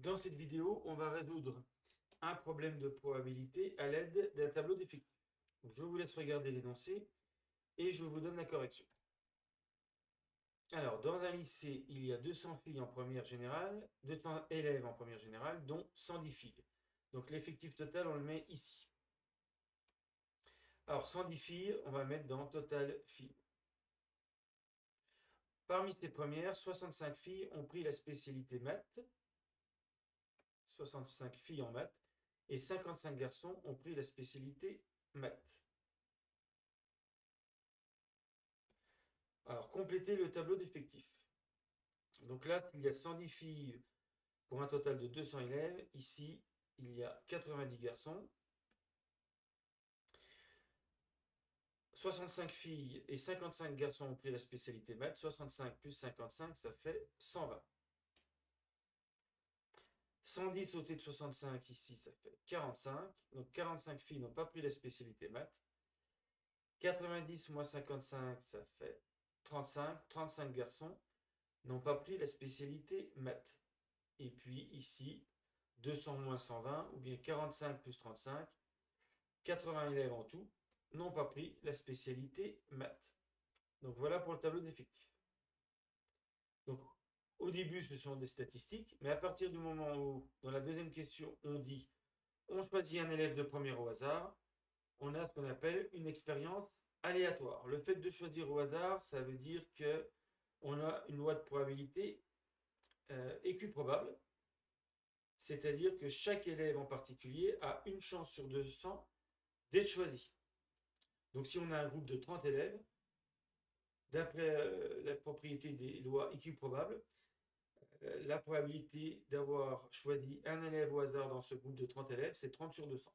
Dans cette vidéo, on va résoudre un problème de probabilité à l'aide d'un tableau d'effectifs. Je vous laisse regarder l'énoncé et je vous donne la correction. Alors, dans un lycée, il y a 200 filles en première générale, 200 élèves en première générale, dont 110 filles. Donc l'effectif total, on le met ici. Alors, 110 filles, on va mettre dans total filles. Parmi ces premières, 65 filles ont pris la spécialité maths, 65 filles en maths, et 55 garçons ont pris la spécialité maths. Alors, complétez le tableau d'effectifs. Donc là, il y a 110 filles pour un total de 200 élèves. Ici, il y a 90 garçons. 65 filles et 55 garçons ont pris la spécialité maths. 65 plus 55, ça fait 120. 110 ôté de 65, ici, ça fait 45. Donc 45 filles n'ont pas pris la spécialité maths. 90 moins 55, ça fait 35. 35 garçons n'ont pas pris la spécialité maths. Et puis ici, 200 moins 120, ou bien 45 plus 35, 80 élèves en tout, n'ont pas pris la spécialité maths. Donc voilà pour le tableau d'effectifs. Donc au début, ce sont des statistiques, mais à partir du moment où, dans la deuxième question, on dit on choisit un élève de première au hasard, on a ce qu'on appelle une expérience aléatoire. Le fait de choisir au hasard, ça veut dire que on a une loi de probabilité équiprobable, c'est-à-dire que chaque élève en particulier a une chance sur 200 d'être choisi. Donc si on a un groupe de 30 élèves, d'après la propriété des lois équiprobables, la probabilité d'avoir choisi un élève au hasard dans ce groupe de 30 élèves, c'est 30 sur 200.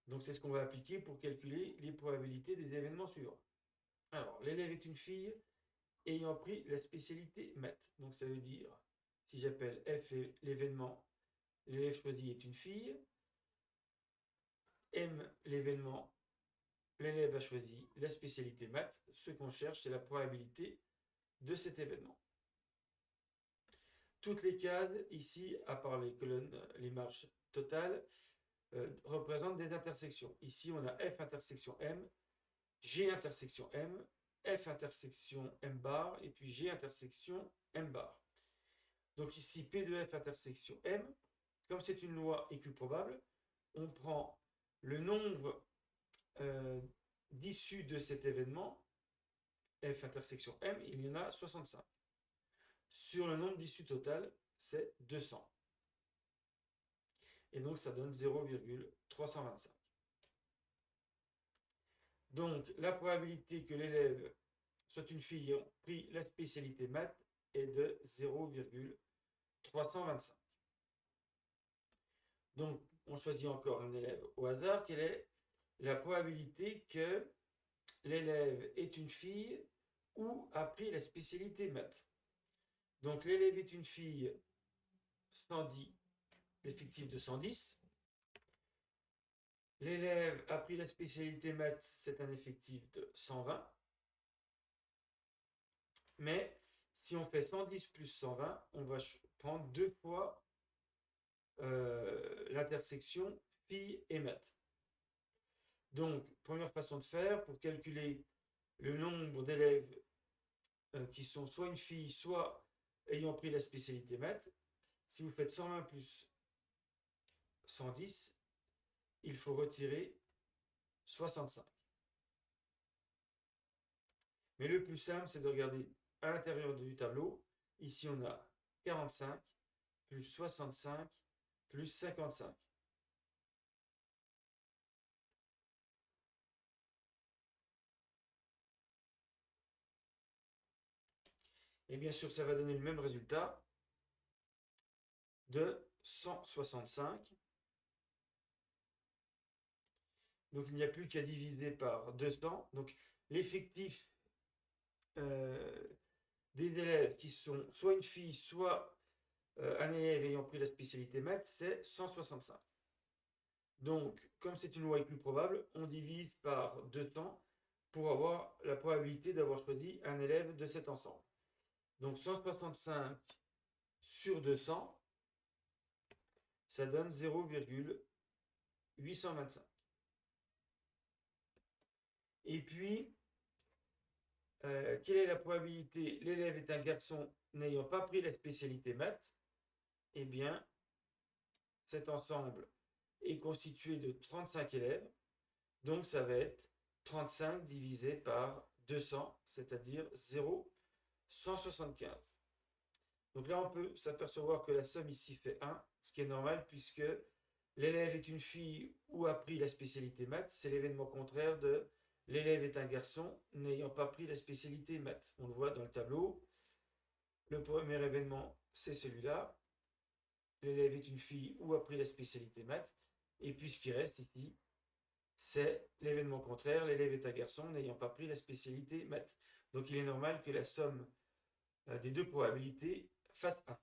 Donc c'est ce qu'on va appliquer pour calculer les probabilités des événements suivants. Alors, l'élève est une fille ayant pris la spécialité maths. Donc ça veut dire, si j'appelle F l'événement, l'élève choisi est une fille, M l'événement, l'élève a choisi la spécialité maths. Ce qu'on cherche, c'est la probabilité de cet événement. Toutes les cases ici, à part les colonnes, les marges totales, représentent des intersections. Ici, on a F intersection M, G intersection M, F intersection M bar, et puis G intersection M bar. Donc ici, P de F intersection M, comme c'est une loi équiprobable, on prend le nombre d'issues de cet événement, F intersection M, il y en a 65. Sur le nombre d'issues total, c'est 200. Et donc ça donne 0,325. Donc la probabilité que l'élève soit une fille ayant pris la spécialité maths est de 0,325. Donc on choisit encore un élève au hasard. Quelle est la probabilité que l'élève est une fille ou a pris la spécialité maths? Donc l'élève est une fille, 110, l'effectif de 110. L'élève a pris la spécialité maths, c'est un effectif de 120. Mais si on fait 110 plus 120, on va prendre deux fois l'intersection filles et maths. Donc, première façon de faire, pour calculer le nombre d'élèves qui sont soit une fille, soit ayant pris la spécialité maths, si vous faites 120 plus 110, il faut retirer 65. Mais le plus simple, c'est de regarder à l'intérieur du tableau. Ici, on a 45 plus 65 plus 55. Et bien sûr, ça va donner le même résultat de 165. Donc, il n'y a plus qu'à diviser par 200. Donc, l'effectif des élèves qui sont soit une fille, soit un élève ayant pris la spécialité maths, c'est 165. Donc, comme c'est une loi équiprobable, on divise par 200 pour avoir la probabilité d'avoir choisi un élève de cet ensemble. Donc 165 sur 200, ça donne 0,825. Et puis, quelle est la probabilité? L'élève est un garçon n'ayant pas pris la spécialité maths. Eh bien, cet ensemble est constitué de 35 élèves. Donc, ça va être 35 divisé par 200, c'est-à-dire 0,175. Donc là, on peut s'apercevoir que la somme ici fait 1, ce qui est normal puisque l'élève est une fille ou a pris la spécialité maths. C'est l'événement contraire de l'élève est un garçon n'ayant pas pris la spécialité maths. On le voit dans le tableau. Le premier événement, c'est celui-là. L'élève est une fille ou a pris la spécialité maths. Et puis ce qui reste ici, c'est l'événement contraire. L'élève est un garçon n'ayant pas pris la spécialité maths. Donc il est normal que la somme des deux probabilités fasse 1.